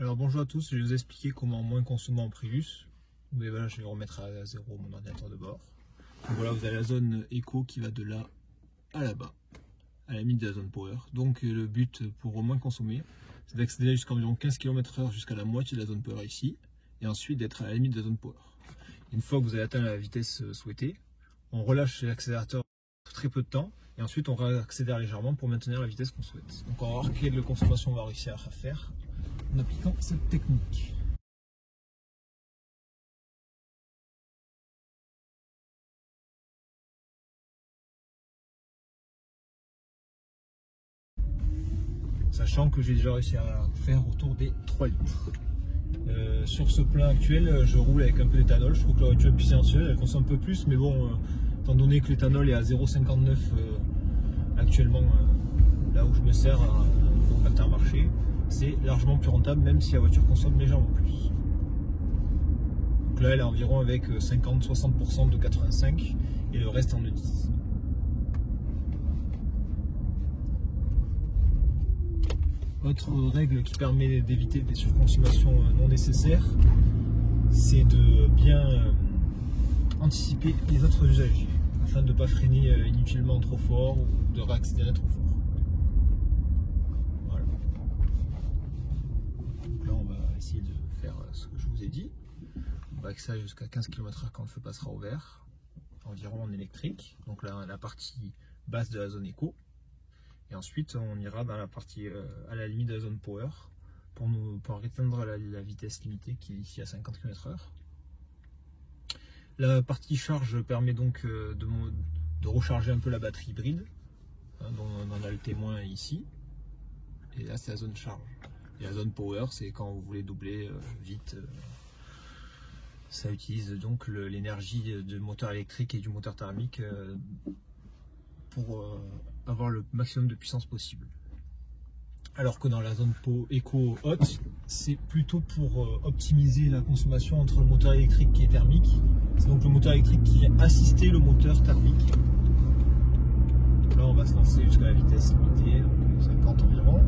Alors bonjour à tous, je vais vous expliquer comment moins consommer en Prius. Mais voilà, je vais remettre à zéro mon ordinateur de bord. Donc voilà, vous avez la zone éco qui va de là à là-bas, à la limite de la zone power. Donc le but pour moins consommer, c'est d'accélérer jusqu'à environ 15 km/h jusqu'à la moitié de la zone power ici, et ensuite d'être à la limite de la zone power. Une fois que vous avez atteint la vitesse souhaitée, on relâche l'accélérateur très peu de temps, et ensuite on réaccélère légèrement pour maintenir la vitesse qu'on souhaite. Donc on va voir quelle consommation on va réussir à faire en appliquant cette technique. Sachant que j'ai déjà réussi à faire autour des 3 litres. Sur ce plein actuel, je roule avec un peu d'éthanol. Je trouve que la voiture est plus silencieuse, elle consomme un peu plus, mais bon, étant donné que l'éthanol est à 0,59 actuellement, là où je me sers au Intermarché, c'est largement plus rentable, même si la voiture consomme légèrement plus. Donc là, elle est environ avec 50-60% de 85 et le reste en E10. Autre règle qui permet d'éviter des surconsommations non nécessaires, c'est de bien anticiper les autres usagers afin de ne pas freiner inutilement trop fort ou de réaccélérer trop fort. Voilà. Donc là, on va essayer de faire ce que je vous ai dit. On va accélérer jusqu'à 15 km/h quand le feu passera au vert, environ en électrique. Donc là, la partie basse de la zone éco. Et ensuite, on ira dans la partie à la limite de la zone power pour atteindre la vitesse limitée qui est ici à 50 km/h. La partie charge permet donc de recharger un peu la batterie hybride, hein, dont on a le témoin ici. Et là, c'est la zone charge. Et la zone power, c'est quand vous voulez doubler vite. Ça utilise donc l'énergie du moteur électrique et du moteur thermique pour avoir le maximum de puissance possible. Alors que dans la zone éco haute, c'est plutôt pour optimiser la consommation entre le moteur électrique et thermique. C'est donc le moteur électrique qui vient assister le moteur thermique. Là, on va se lancer jusqu'à la vitesse limitée, donc 50 environ.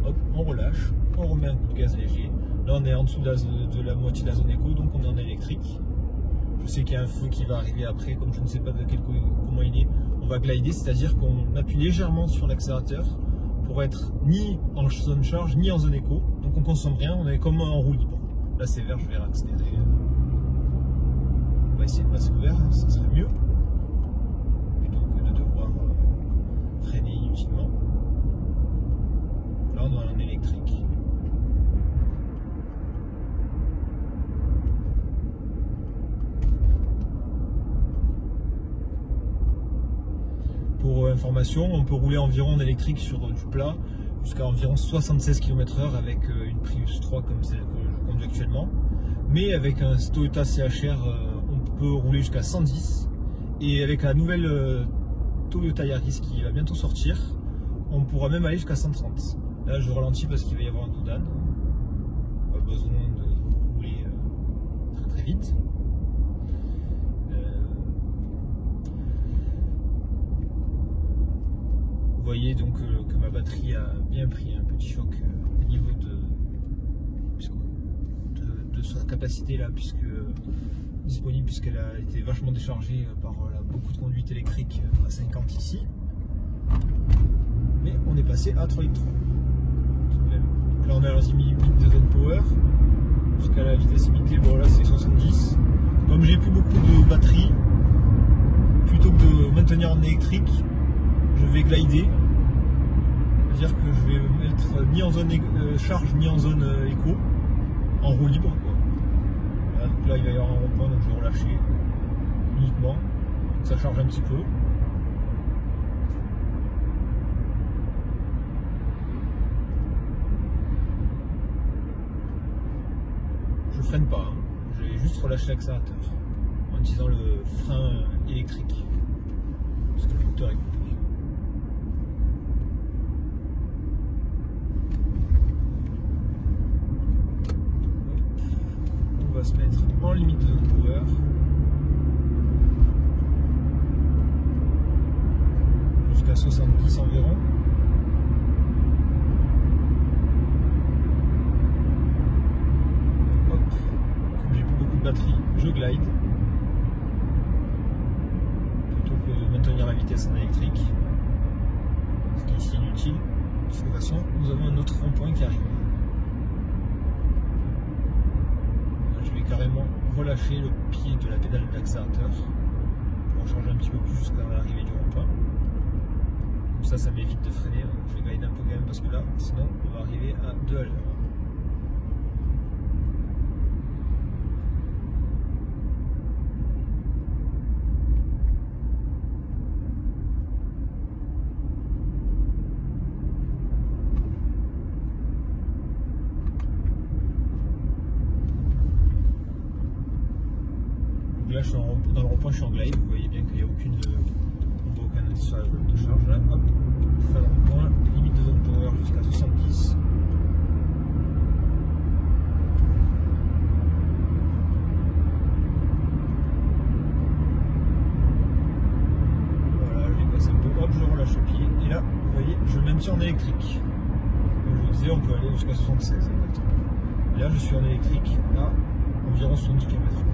Hop, on relâche, on remet un coup de gaz léger. Là, on est en dessous de la moitié de la zone éco, donc on est en électrique. Je sais qu'il y a un feu qui va arriver après, comme je ne sais pas comment il est. On va glider, c'est-à-dire qu'on appuie légèrement sur l'accélérateur pour être ni en zone charge ni en zone éco. Donc on consomme rien, on est comme en roue libre. Là c'est vert, je vais réaccélérer. On va essayer de passer au vert, ça serait mieux. Plutôt que de devoir freiner inutilement. Là on est en électrique. Pour information, on peut rouler environ en électrique sur du plat jusqu'à environ 76 km/h avec une Prius 3 comme celle que je conduis actuellement. Mais avec un Toyota CHR, on peut rouler jusqu'à 110. Et avec la nouvelle Toyota Yaris qui va bientôt sortir, on pourra même aller jusqu'à 130. Là, je ralentis parce qu'il va y avoir un coup d'âne. Pas besoin de rouler très très vite. Vous voyez donc que ma batterie a bien pris un petit choc au niveau de sa capacité là, disponible, puisqu'elle a été vachement déchargée par beaucoup de conduite électrique à 50 ici. Mais on est passé à 3,3 litres. Donc là on est à la limite de zone power jusqu'à la vitesse limitée. Bon là c'est 70. Comme j'ai plus beaucoup de batterie, plutôt que de maintenir en électrique, je vais glider, c'est-à-dire que je vais mettre ni en zone charge ni en zone éco, en roue libre quoi. Voilà, donc là il va y avoir un rond-point, donc je vais relâcher uniquement, donc ça charge un petit peu. Je freine pas, hein. Je vais juste relâcher l'accélérateur en utilisant le frein électrique, parce que le moteur est coupé. On va se mettre en limite de power jusqu'à 70 environ. batterie, je glide plutôt que de maintenir la vitesse en électrique, ce qui est ici inutile, parce que de toute façon nous avons un autre rond-point qui arrive. Je vais carrément relâcher le pied de la pédale d'accélérateur pour changer un petit peu plus jusqu'à l'arrivée du rond-point. Comme ça m'évite de freiner. Je vais glide un peu quand même parce que là, sinon on va arriver à 2 à l'heure. Là, je suis dans le rond-point, je suis en glide. Vous voyez bien qu'il n'y a aucun indice sur la zone de charge. Là, hop, fin de rond-point, limite de zone power jusqu'à 70. Voilà, je dépasse un peu, hop, je relâche le pied. Et là, vous voyez, je maintiens en électrique. Comme je vous disais, on peut aller jusqu'à 76 exactement. Et là, je suis en électrique à environ 70 km/h.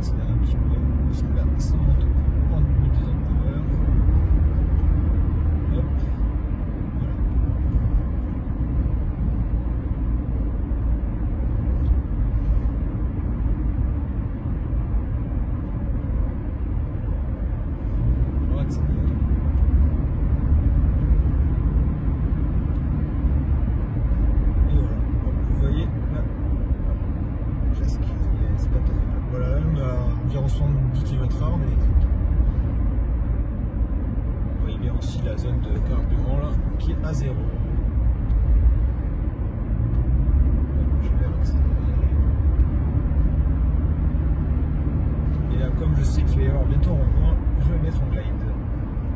Accélérer un petit peu parce que là ça monte en limite de zone power. Hop, voilà. On va accélérer. Et voilà, vous voyez là, presque, c'est pas tout à fait. Voilà, là on a environ 70 km/h en électrique. Vous voyez bien aussi la zone de carburant là qui est à 0. Je vais accélérer. Et là, comme je sais qu'il va y avoir bientôt un rond-point, je vais mettre en glide.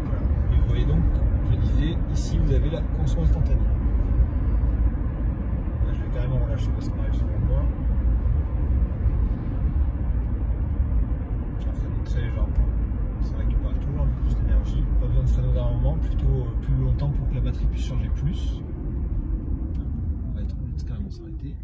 Voilà. Et vous voyez donc, je disais, ici vous avez la consommation instantanée. Là, je vais carrément relâcher parce qu'on arrive sur le rond-point. Très légèrement, ça récupère toujours un peu plus d'énergie, pas besoin de freiner d'un moment, plutôt plus longtemps pour que la batterie puisse charger plus. On va carrément s'arrêter.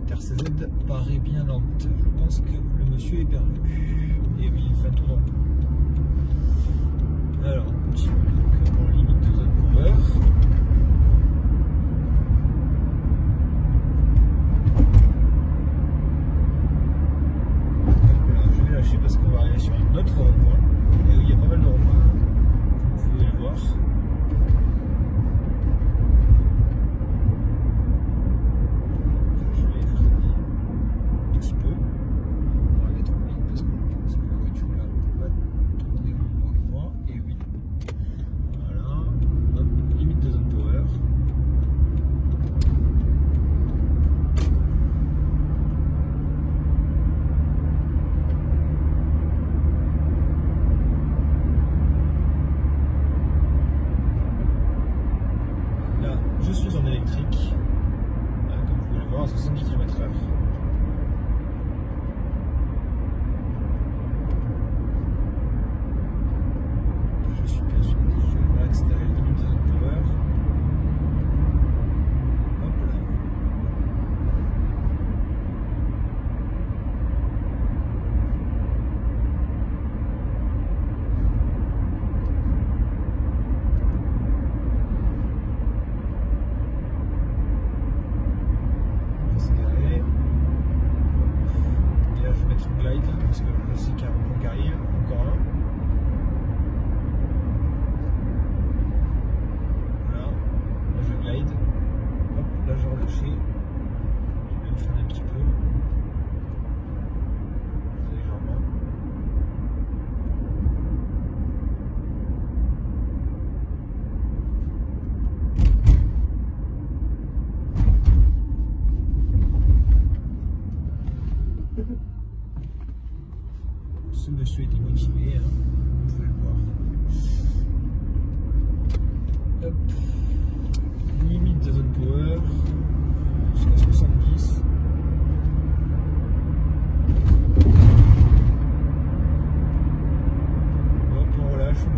Cette RCZ paraît bien lente, je pense que le monsieur est perdu. Et oui, il fait un tour d'en rond. Alors, on continue en limite de zone power. Alors, je vais lâcher parce qu'on va arriver sur un autre rond-point. Et oui, il y a pas mal de ronds-points, comme vous pouvez le voir. Je vais freiner un petit peu. On va mettre en ligne parce que je pense que la voiture là va tourner au rond-point. Et oui.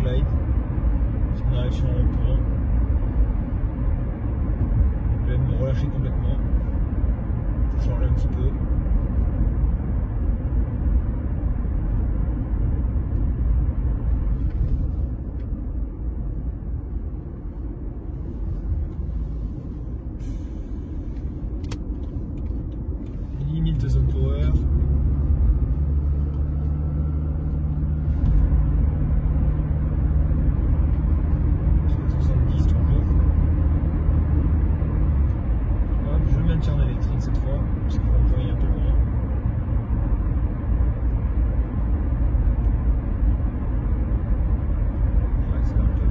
glide. Si on arrive sur un rond-point, je vais me relâcher complètement. Je vais changer un petit peu. Limite de zone power. En électrique cette fois, parce qu'on peut y un peu loin. Ouais, c'est un peu.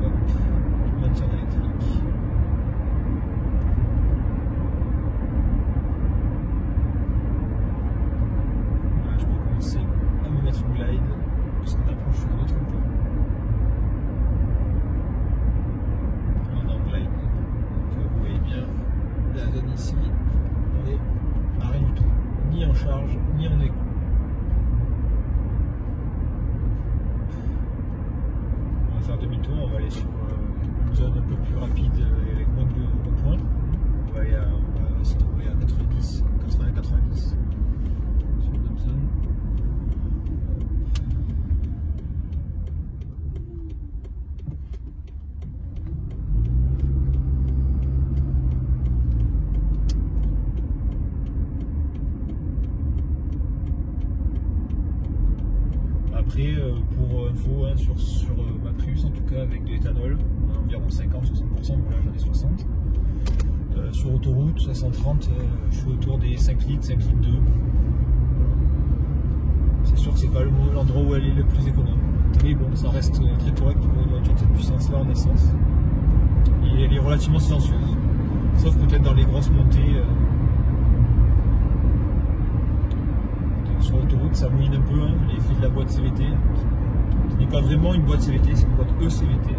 Hop, je maintiens en électrique. Là, je peux commencer à me mettre en glide, parce qu'on approche sur un autre point. La zone ici, on est à rien du tout, ni en charge, ni en écho. On va faire demi-tour, on va aller sur une zone un peu plus rapide et avec moins de points. On va se trouver à 90, 80-90 sur une bonne zone. Après, pour info, hein, sur ma Prius en tout cas, avec de l'éthanol, environ 50-60%, voilà, j'en ai 60. Sur autoroute, 530, je suis autour des 5 litres, 5 litres 2. C'est sûr que c'est pas l'endroit où elle est le plus économe. Mais bon, ça reste très correct pour une voiture de cette puissance-là en essence. Et elle est relativement silencieuse. Sauf peut-être dans les grosses montées. Sur l'autoroute, ça mouline un peu, hein, l'effet de la boîte CVT, qui n'est pas vraiment une boîte CVT, c'est une boîte ECVT,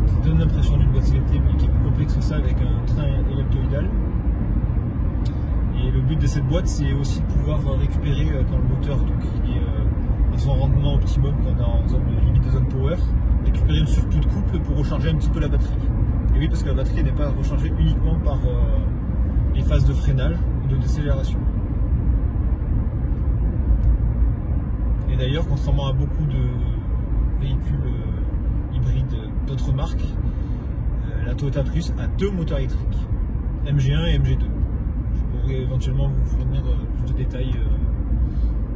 qui donne l'impression d'une boîte CVT, mais qui est plus complexe que ça avec un train elliptoïdal. Et le but de cette boîte, c'est aussi de pouvoir récupérer quand le moteur donc, il est à son rendement optimum, quand on est en zone limite de zone power, récupérer une surplus de couple pour recharger un petit peu la batterie. Et oui, parce que la batterie n'est pas rechargée uniquement par les phases de freinage ou de décélération. Et d'ailleurs, contrairement à beaucoup de véhicules hybrides d'autres marques, la Toyota Prius a deux moteurs électriques, MG1 et MG2. Je pourrais éventuellement vous fournir plus de détails.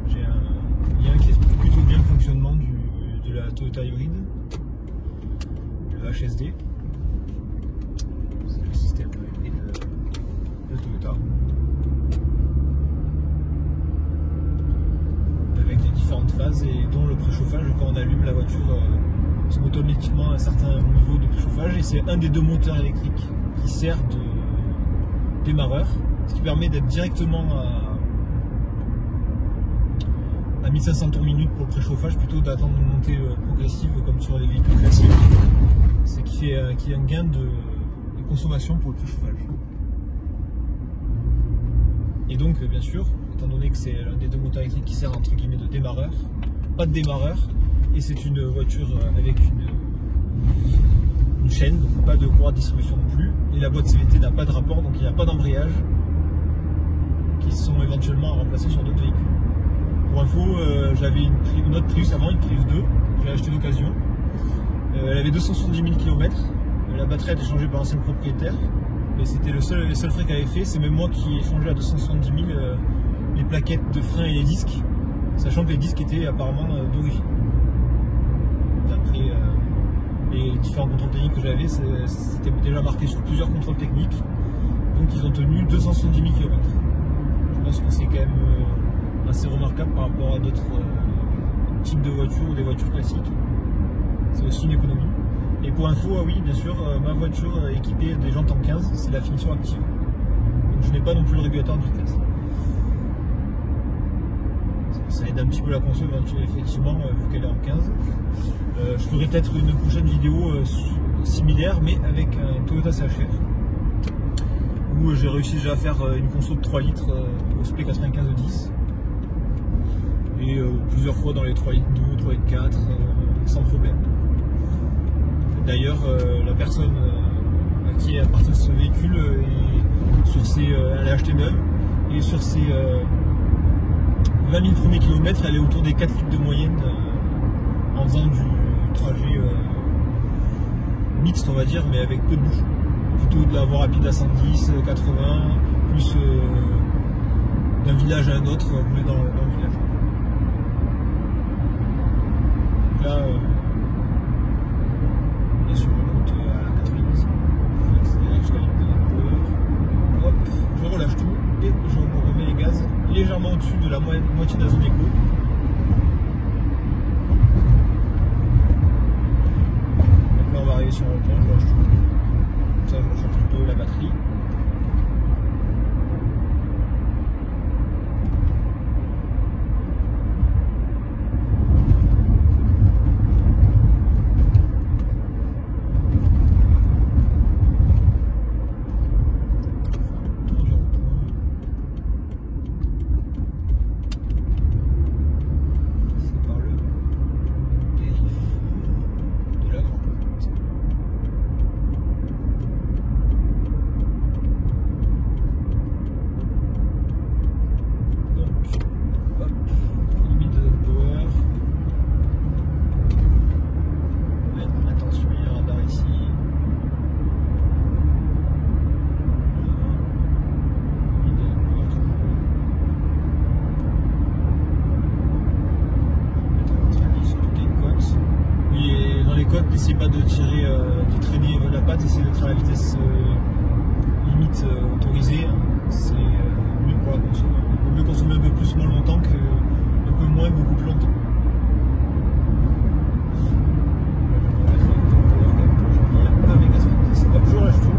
J'ai un lien qui explique plutôt bien le fonctionnement de la Toyota hybride, le HSD. C'est le système hybride de Toyota. Avec les différentes phases et dont le préchauffage, quand on allume la voiture se met automatiquement à un certain niveau de préchauffage, et c'est un des deux moteurs électriques qui sert de démarreur, ce qui permet d'être directement à 1500 tours minute pour le préchauffage plutôt d'attendre une montée progressive comme sur les véhicules classiques, c'est qu'il y a un gain de consommation pour le préchauffage. Et donc bien sûr, étant donné que c'est l'un des deux moteurs électriques qui sert entre guillemets de démarreur, pas de démarreur, et c'est une voiture avec une chaîne, donc pas de courroie de distribution non plus, et la boîte CVT n'a pas de rapport, donc il n'y a pas d'embrayage qui sont éventuellement à remplacer sur d'autres véhicules. Pour info, j'avais une autre Prius avant, une Prius 2, que j'ai acheté d'occasion. Elle avait 270 000 km, la batterie a été changée par l'ancien propriétaire, mais c'était les seuls frais qu'elle avait fait. C'est même moi qui ai changé à 270 000 les plaquettes de frein et les disques, sachant que les disques étaient apparemment d'origine. D'après les différents contrôles techniques que j'avais, c'était déjà marqué sur plusieurs contrôles techniques, donc ils ont tenu 270 000 km. Je pense que c'est quand même assez remarquable par rapport à d'autres types de voitures ou des voitures classiques. C'est aussi une économie. Et pour info, ah oui, bien sûr, ma voiture équipée des jantes en 15, c'est la finition active. Donc je n'ai pas non plus le régulateur de vitesse. Ça aide un petit peu la console, effectivement, vu qu'elle est en 15. Je ferai peut-être une prochaine vidéo similaire, mais avec un Toyota CHR, où j'ai réussi déjà à faire une conso de 3 litres au SP95 10. Et plusieurs fois dans les 3,2 litres, 3,4 litres, sans problème. D'ailleurs, la personne qui est à partir de ce véhicule, elle a acheté neuve, et sur ses 20 000 premiers kilomètres, elle est autour des 4 litres de moyenne en faisant du trajet mixte, on va dire, mais avec peu de bouchons. Plutôt de la voie rapide à 110, 80, plus d'un village à un autre, rouler dans le village. Donc là, on est sur une route à la 90. Je vais accélérer jusqu'à l'île. Hop, je relâche tout et je remets les gaz légèrement au-dessus de la moitié de la zone éco. Donc là, on va arriver sur un rond-point, je relâche tout. Comme ça, je recharge un peu la batterie. N'essayez pas de tirer, de traîner la patte, essayez d'être à la vitesse limite autorisée. C'est mieux pour la consommation. Il vaut mieux consommer un peu plus moins longtemps qu'un peu moins beaucoup plus longtemps. Hop, je relâche tout.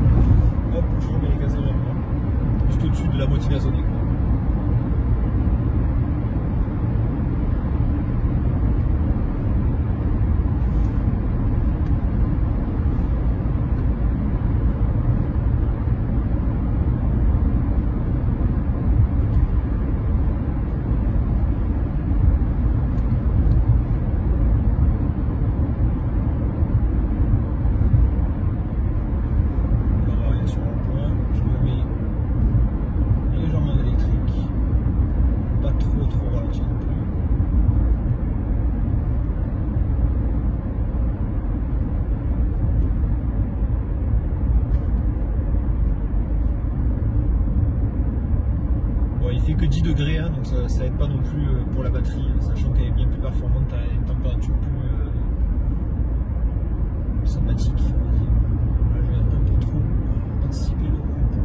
Hop, je remets les gaz légèrement. Juste au-dessus de la moitié de la zone. Que 10 degrés, hein, donc ça aide pas non plus pour la batterie, sachant qu'elle est bien plus performante à une température plus sympathique. Là, je vais un peu trop anticiper le rond-point.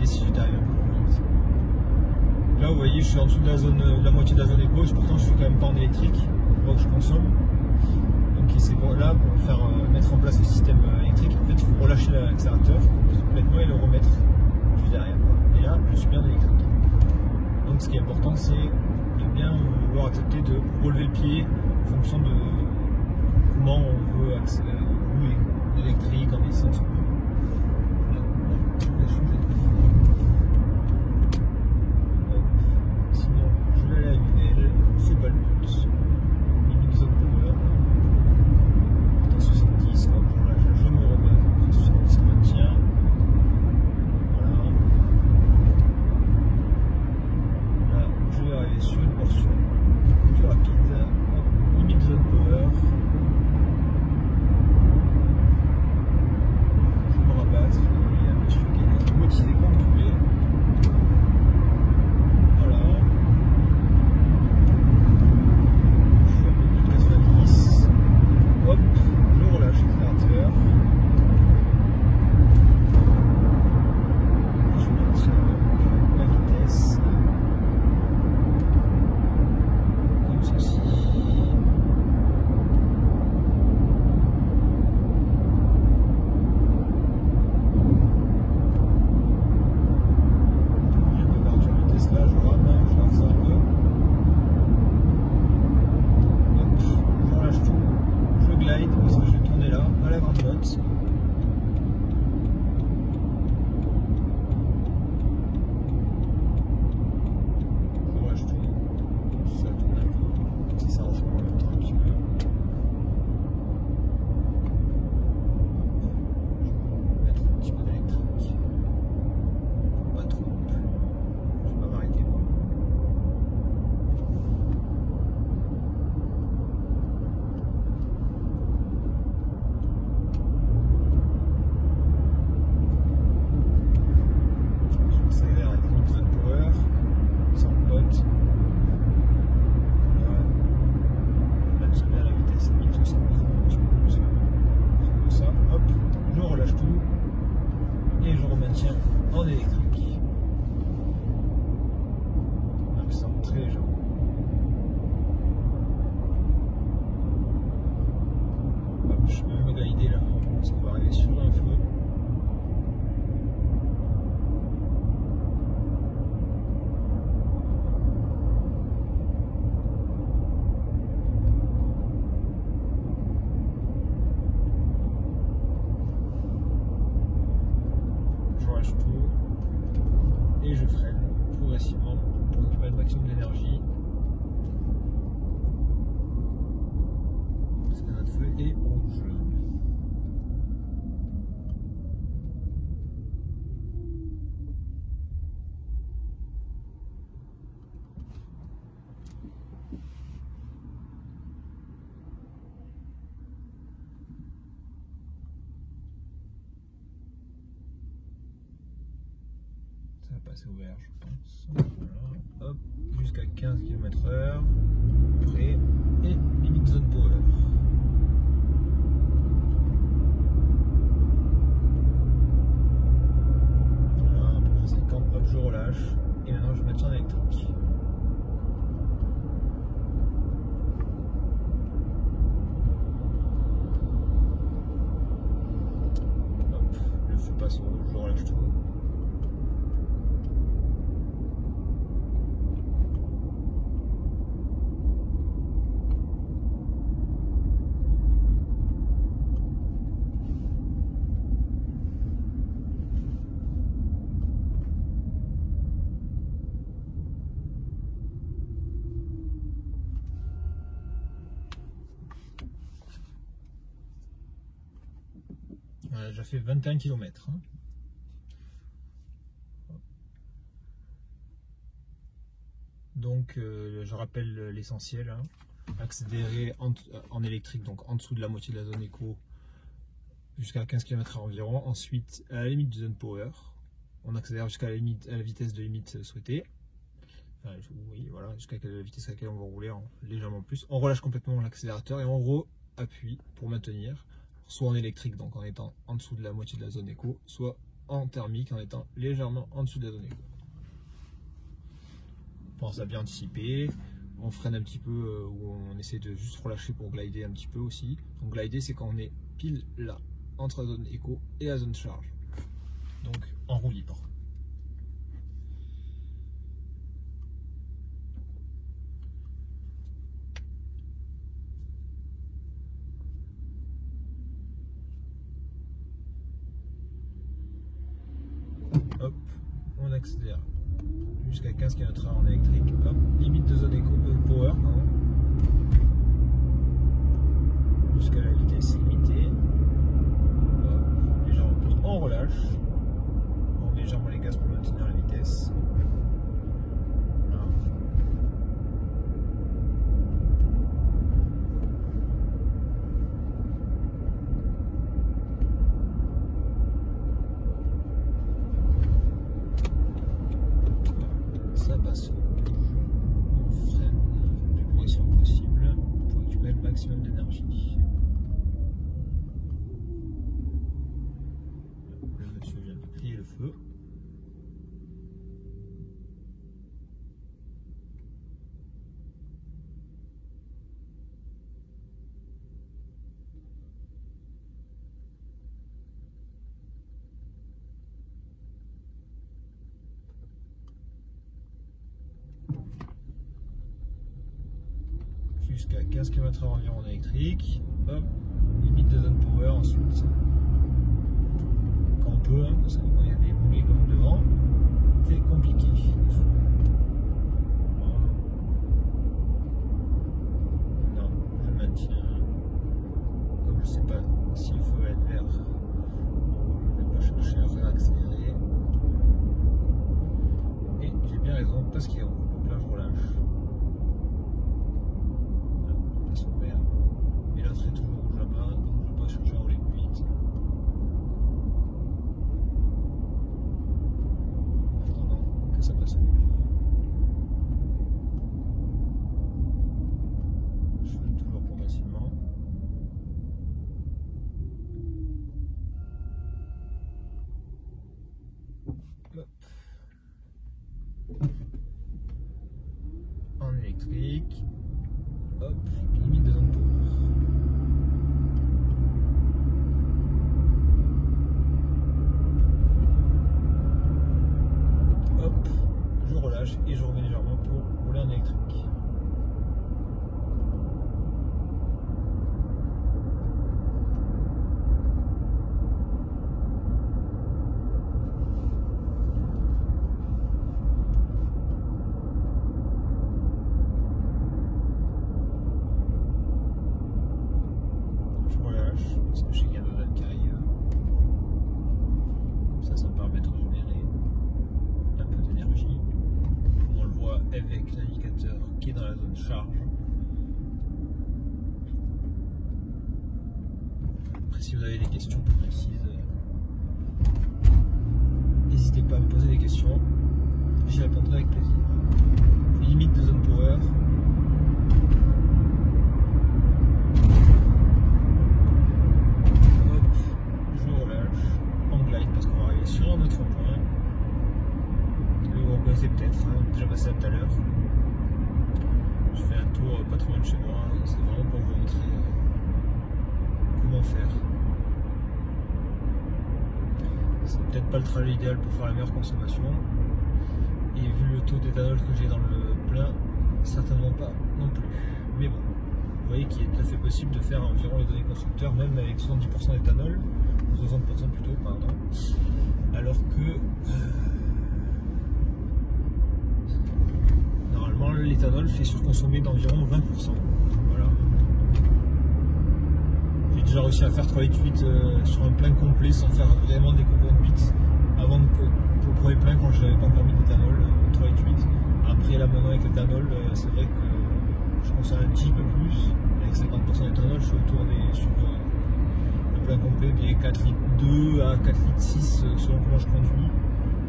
si j'étais arrivé un peu plus vite. Là, vous voyez, je suis en dessous de la moitié de la zone éco, et pourtant je suis quand même pas en électrique, donc je consomme. Donc c'est bon, là, pour faire mettre en place le système électrique, en fait, il faut relâcher l'accélérateur complètement et le remettre juste derrière. Et là, je suis bien en électrique. Donc ce qui est important, c'est de bien vouloir accepter de relever le pied en fonction de comment on veut accélérer, ou électrique, en essence. Sinon, je vais aller à Lunel, c'est pas le but. Limite zone power. 70, hop, je me remets. 70, ça maintient. Voilà. Là, je vais arriver sur une portion plus rapide. Hop, limite zone power. Je me rabattre. Il y a un monsieur qui est motivé comme doublé. Voilà. Je fais un peu plus de 90. Hop, je relâche l'accélérateur. Je maintiens la vitesse. Comme ceci. J'ai un peu perdu la vitesse là, je rame, je lance un peu. Hop, je relâche tout. Je glide parce que je vais tourner là, à la grande note. Je relâche tout. Ça tourne un peu. Si ça reprend en même temps un petit peu. Je vais mettre un petit peu d'électrique. Pas trop non plus. Je vais pas m'arrêter moi. J'accélère avec limite zone power, sans pote. Voilà. Là, je mets à la vitesse 1070, un petit peu plus. Comme ça, hop, je relâche tout et je remaintiens en électrique. Accent très légèrement. Hop, je vais me glider là, parce qu'on va arriver sur un feu. Je relâche tout et je freine progressivement pour récupérer le maximum d'énergie. Parce que notre feu est rouge. Ça va passer au vert, je pense. Voilà. Hop, jusqu'à 15 km/h. Prêt. Et limite zone power. Voilà, à peu près 50. Hop, je relâche. Et maintenant, je vais mettre en électrique. Hop, le feu passe au rouge, je relâche tout. On a déjà fait 21 km. Donc, je rappelle l'essentiel. Accélérer en électrique, donc en dessous de la moitié de la zone éco, jusqu'à 15 km/h environ. Ensuite, à la limite de zone power, on accélère jusqu'à la vitesse de limite souhaitée. Oui, voilà, jusqu'à la vitesse à laquelle on va rouler légèrement plus. On relâche complètement l'accélérateur et on re-appuie pour maintenir, soit en électrique, donc en étant en dessous de la moitié de la zone éco, soit en thermique en étant légèrement en dessous de la zone éco. Pense à bien anticiper, on freine un petit peu ou on essaie de juste relâcher pour glider un petit peu aussi. Donc glider, c'est quand on est pile là, entre la zone éco et la zone charge. Donc en roue libre. Hop, on accélère jusqu'à 15 km/h en électrique. Hop, limite de zone éco, power, pardon. Jusqu'à la vitesse limitée. Hop, légèrement plus, on relâche. On met légèrement les gaz pour maintenir la vitesse. Voilà. Ça passe au rouge. On freine le plus progressivement possible pour récupérer le maximum d'énergie. Le monsieur vient de plier le feu. Jusqu'à 15 km/h environ en électrique. Hop, limite de zone power ensuite. Quand on peut, hein, parce que quand il y a des moulées comme devant, c'est compliqué. Voilà. Non, je maintiens. Comme je ne sais pas s'il faut être vert, je ne vais pas chercher à réaccélérer. Et j'ai bien raison parce qu'il est rouge. Donc là je relâche. Et l'autre est toujours rouge là-bas, donc je ne vais pas chercher à rouler plus vite. En attendant que ça passe au rouge. Je freine toujours progressivement. Hop. En électrique. Hop, limite de zone power. Hop, je relâche et je remets légèrement pour rouler en électrique. Parce que je sais qu'il y a d'autres qui arrivent. Comme ça me permet de générer un peu d'énergie. On le voit avec l'indicateur qui est dans la zone charge. Après, si vous avez des questions plus précises, n'hésitez pas à me poser des questions. J'y répondrai avec plaisir. Limite de zone power. Sur un autre point, que vous reconnaissez peut-être, hein, déjà passé tout à l'heure. Je fais un tour pas trop loin de chez moi, c'est vraiment pour vous montrer comment faire. C'est peut-être pas le trajet idéal pour faire la meilleure consommation, et vu le taux d'éthanol que j'ai dans le plein, certainement pas non plus. Mais bon, vous voyez qu'il est tout à fait possible de faire environ les données constructeurs, même avec 70% d'éthanol, 60% plutôt, pardon. Alors que normalement l'éthanol fait surconsommer d'environ 20%. Voilà. J'ai déjà réussi à faire 3,8 litres sur un plein complet sans faire vraiment des conduites avant pour le premier plein quand je n'avais pas encore mis d'éthanol, 3,8. Après là maintenant avec l'éthanol, c'est vrai que je consomme un petit peu plus. Avec 50% d'éthanol, je suis autour des sur le plein complet des 4 litres 2 à 4 litres 6 selon comment je conduis,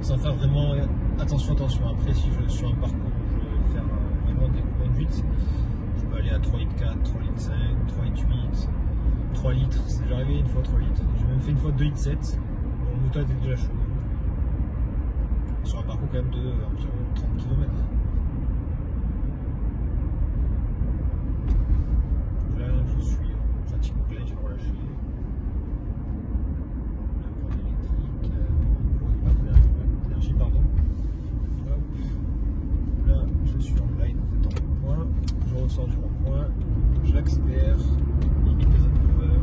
sans faire vraiment attention. Après, si je suis un parcours où je vais faire vraiment des conduites, je peux aller à 3 litres 4, 3 litres 5, 3 litres 8, 3 litres, c'est déjà arrivé une fois 3 litres. J'ai même fait une fois 2 litres 7. Bon, le moteur était déjà chaud. sur un parcours quand même de environ 30 km. Là, je suis pratiquement plein, j'ai relâché. Le point électrique, d'énergie, pardon. Hop. Là, je suis en line en fait en rond-point. Je ressors du rond-point, j'accélère, limite des zones cover.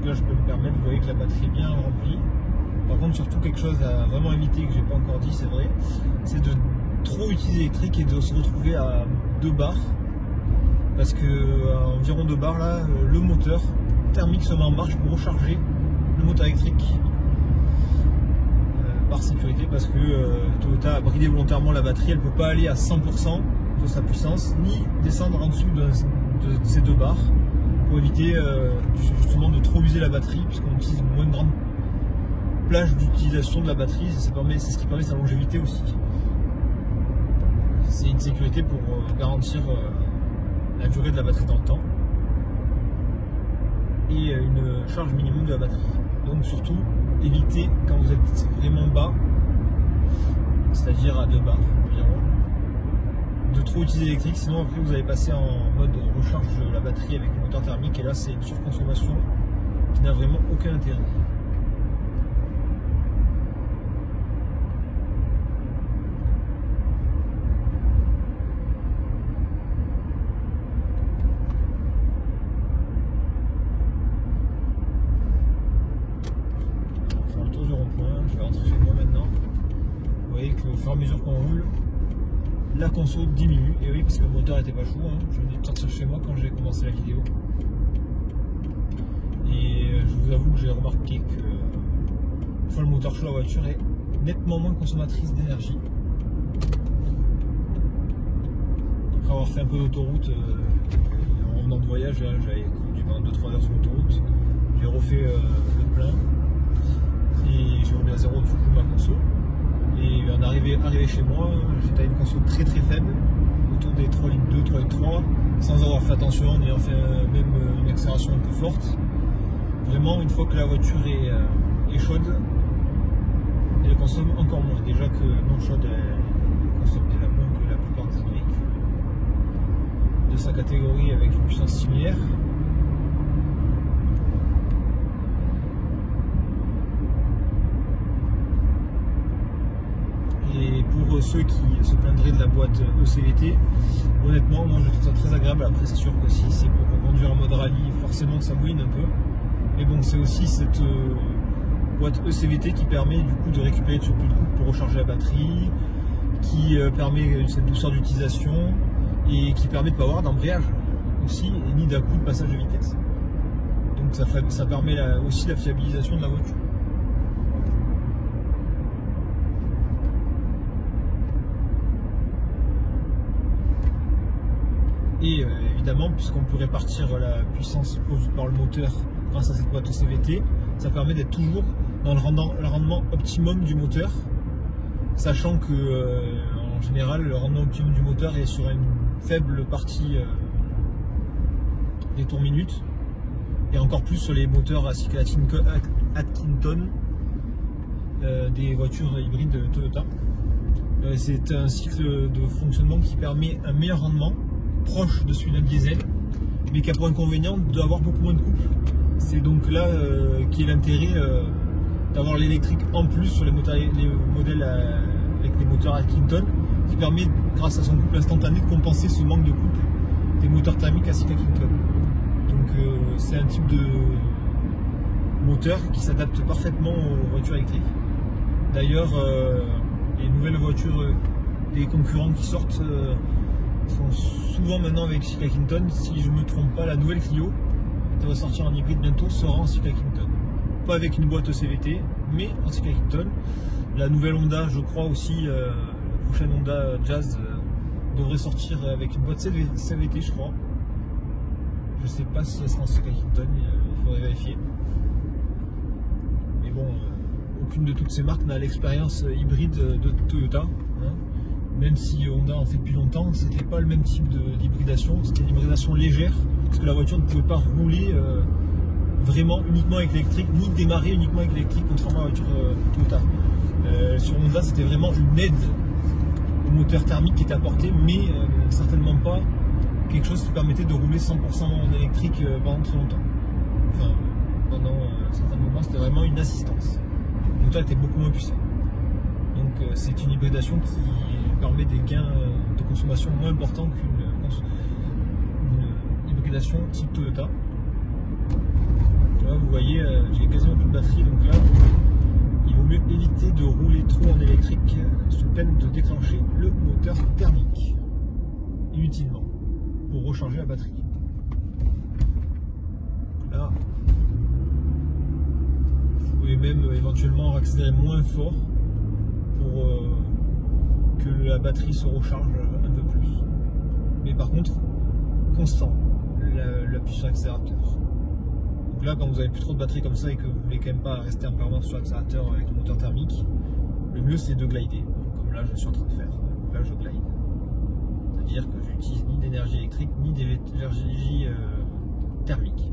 Là je peux me permettre, vous voyez que la batterie est bien remplie. Par contre surtout quelque chose à vraiment éviter que j'ai pas encore dit, c'est vrai, c'est de trop utiliser l'électrique et de se retrouver à 2 bars, parce que à environ 2 bars là, le moteur thermique se met en marche pour recharger le moteur électrique par sécurité, parce que Toyota a bridé volontairement la batterie, elle peut pas aller à 100% de sa puissance ni descendre en dessous de ces 2 bars, pour éviter justement de trop user la batterie, puisqu'on utilise une moins grande plage d'utilisation de la batterie, c'est ce qui permet sa longévité aussi. C'est une sécurité pour garantir la durée de la batterie dans le temps et une charge minimum de la batterie. Donc surtout, évitez quand vous êtes vraiment bas, c'est-à-dire à 2 bars environ, de trop utiliser l'électrique, sinon après vous allez passer en mode recharge de la batterie avec le moteur thermique, et là c'est une surconsommation qui n'a vraiment aucun intérêt. On va faire le tour du rond-point, je vais rentrer chez moi maintenant. Vous voyez qu'au fur et à mesure qu'on roule, la conso diminue, et oui, parce que le moteur n'était pas chaud, hein. Je venais de sortir chez moi quand j'ai commencé la vidéo. Et je vous avoue que j'ai remarqué que une fois le moteur chaud, la voiture est nettement moins consommatrice d'énergie. Après avoir fait un peu d'autoroute en venant de voyage, j'avais conduit pendant 2-3 heures sur l'autoroute, j'ai refait le plein et j'ai remis à zéro du coup ma conso. Et arrivé chez moi, j'étais à une conso très très faible, autour des 3,2 litres, 3,3 litres, sans avoir fait attention, en ayant fait même une accélération un peu forte. Vraiment, une fois que la voiture est chaude, elle consomme encore moins. Déjà que non chaude, elle consomme déjà moins que la plupart des véhicules de sa catégorie avec une puissance similaire. Et pour ceux qui se plaindraient de la boîte ECVT, honnêtement, moi je trouve ça très agréable. Après, c'est sûr que si c'est pour conduire en mode rallye, forcément ça mouine un peu. Mais bon, c'est aussi cette boîte ECVT qui permet du coup de récupérer sur plus de coups pour recharger la batterie, qui permet cette douceur d'utilisation et qui permet de ne pas avoir d'embrayage aussi, et ni d'un coup de passage de vitesse. Donc ça permet aussi la fiabilisation de la voiture. Et évidemment, puisqu'on peut répartir la puissance produite par le moteur grâce à cette boîte ECVT, ça permet d'être toujours dans le rendement optimum du moteur, sachant que en général le rendement optimum du moteur est sur une faible partie des tours minutes, et encore plus sur les moteurs à cycle Atkinson des voitures hybrides Toyota. C'est un cycle de fonctionnement qui permet un meilleur rendement, proche de celui d'un diesel, mais qui a pour inconvénient d'avoir beaucoup moins de couple. C'est donc là qui est l'intérêt d'avoir l'électrique en plus sur les modèles avec des moteurs Atkinson, qui permet, grâce à son couple instantané, de compenser ce manque de couple des moteurs thermiques à cycle Atkinson. Donc c'est un type de moteur qui s'adapte parfaitement aux voitures électriques. D'ailleurs, les nouvelles voitures des concurrents qui sortent sont souvent maintenant avec cycle Atkinson. Si je ne me trompe pas, la nouvelle Clio qui va sortir en hybride bientôt sera en cycle Atkinson. Pas avec une boîte ECVT, mais en cycle Atkinson. La nouvelle Honda, je crois aussi, la prochaine Honda Jazz devrait sortir avec une boîte CVT, je crois. Je sais pas si elle sera en cycle Atkinson, il faudrait vérifier. Mais bon, au aucune de toutes ces marques n'a l'expérience hybride de Toyota. Hein. Même si Honda en fait depuis longtemps, c'était pas le même type d'hybridation, c'était une hybridation légère, parce que la voiture ne pouvait pas rouler vraiment uniquement avec l'électrique, ni démarrer uniquement avec l'électrique, contrairement à la voiture Toyota. Sur Honda, c'était vraiment une aide au moteur thermique qui était apporté, mais certainement pas quelque chose qui permettait de rouler 100% en électrique pendant très longtemps. Enfin, pendant certains moments, c'était vraiment une assistance. Le moteur était beaucoup moins puissant. Donc c'est une hybridation qui permet des gains de consommation moins importants qu'une hybridation type Toyota. Là, vous voyez, j'ai quasiment plus de batterie, donc là, il vaut mieux éviter de rouler trop en électrique sous peine de déclencher le moteur thermique inutilement pour recharger la batterie. Là, vous pouvez même éventuellement accélérer moins fort pour que la batterie se recharge un peu plus. Mais par contre, constant l'appui sur l'accélérateur. Donc là, quand vous avez plus trop de batterie comme ça et que vous voulez quand même pas rester en permanence sur l'accélérateur avec le moteur thermique, le mieux c'est de glider, comme là je suis en train de faire. Donc là je glide. C'est-à-dire que j'utilise ni d'énergie électrique ni d'énergie thermique.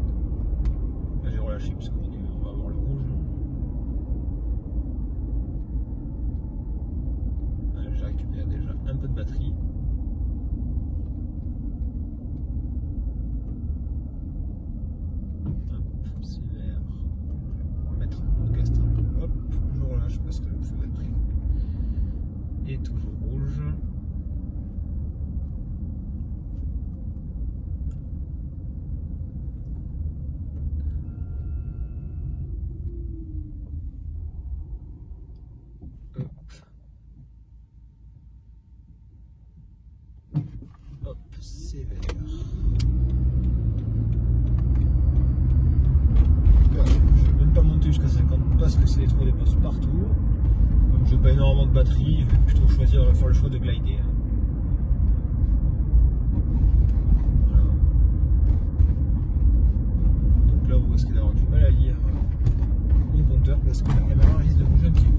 Là j'ai relâché puisqu'on va avoir le rouge. J'ai récupéré déjà un peu de batterie. C'est vert. On va mettre un podcast. Hop, je relâche parce que le feu va être pris. Et toujours rouge. Hop, c'est vert. Jusqu'à 50 parce que c'est les trous des postes partout. Comme je n'ai pas énormément de batterie, je vais plutôt faire le choix de glider. Voilà. Donc là vous risquez d'avoir du mal à lire mon compteur parce que la caméra risque de bouger un petit peu.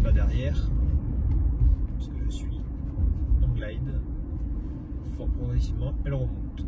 Pas derrière parce que je suis en glide fort progressivement, elle remonte.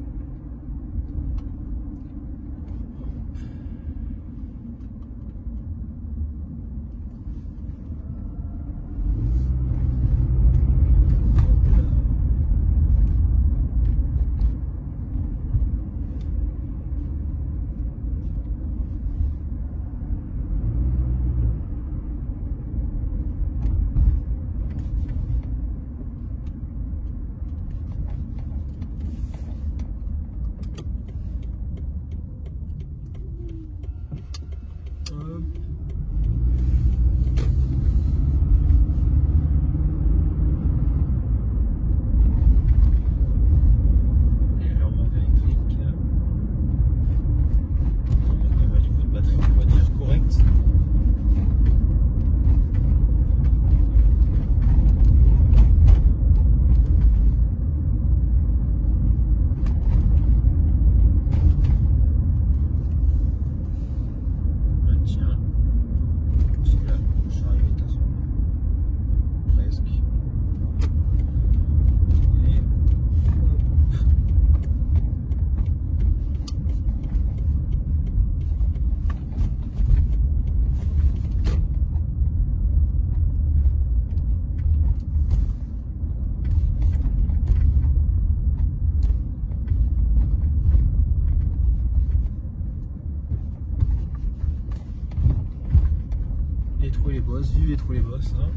boss, vivez trop les boss. Hein.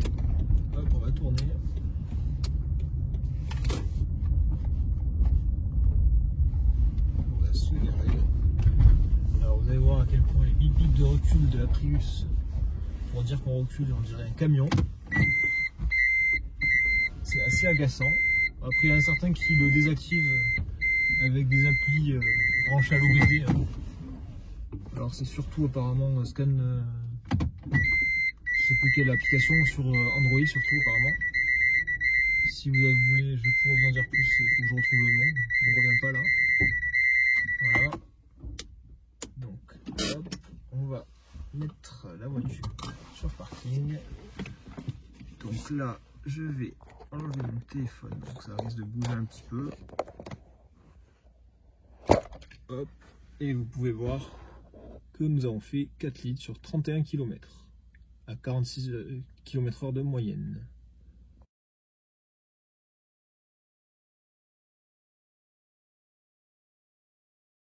Hop, on va tourner. On va se garer. Alors vous allez voir à quel point les bip de recul de la Prius, pour dire qu'on recule, on dirait un camion. C'est assez agaçant. Après, il y en a certains qui le désactivent avec des applis branchées à l'OBD. Alors c'est surtout apparemment scan, je sais plus quelle application, sur Android surtout apparemment. Si vous voulez, je pourrais vous en dire plus, il faut que je retrouve le nom, je ne reviens pas là. Voilà. Donc hop, on va mettre la voiture sur parking. Donc là, je vais enlever mon téléphone, donc ça risque de bouger un petit peu. Hop, et vous pouvez voir que nous avons fait 4 litres sur 31 km à 46 km/h de moyenne.